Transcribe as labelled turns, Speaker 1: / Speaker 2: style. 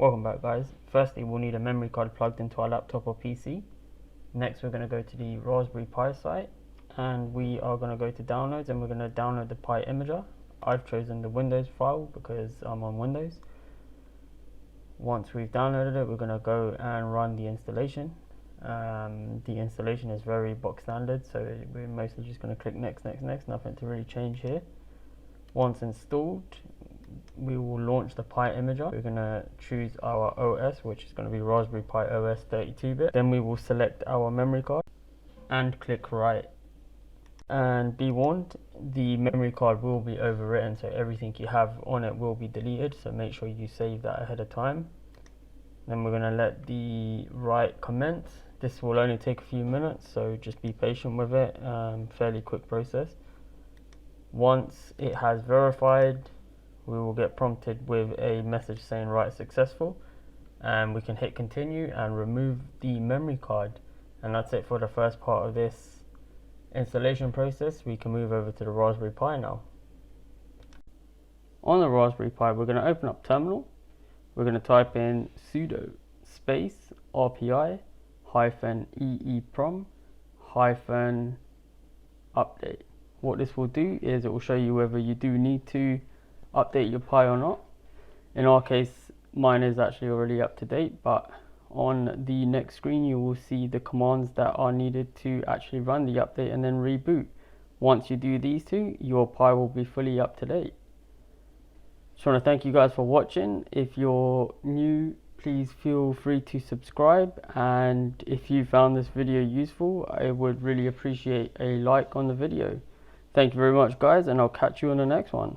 Speaker 1: Welcome back, guys. Firstly, we'll need a memory card plugged into our laptop or PC. Next, we're going to go to the Raspberry Pi site and we are going to go to downloads and we're going to download the Pi imager. I've chosen the Windows file because I'm on Windows. Once we've downloaded it, we're going to go and run the installation. The installation is very box standard, so we're mostly just going to click next, nothing to really change here. Once installed, we will launch the Pi imager. We're going to choose our OS, which is going to be Raspberry Pi OS 32-bit. Then we will select our memory card and click write. And be warned, the memory card will be overwritten, so everything you have on it will be deleted, so make sure you save that ahead of time. Then we're going to let the write commence. This will only take a few minutes, so just be patient with it. Fairly quick process. Once it has verified, we will get prompted with a message saying write successful, and we can hit continue and remove the memory card. And that's it for the first part of this installation process. We can move over to the Raspberry Pi now. On the Raspberry Pi, we're going to open up terminal. We're going to type in sudo space rpi-eeprom-update. What this will do is it will show you whether you do need to update your Pi or not. In our case, mine is actually already up to date, but on the next screen you will see the commands that are needed to actually run the update and then reboot. Once you do these two, your Pi will be fully up to date. Just want to thank you guys for watching. If you're new, please feel free to subscribe, and if you found this video useful, I would really appreciate a like on the video. Thank you very much, guys, and I'll catch you on the next one.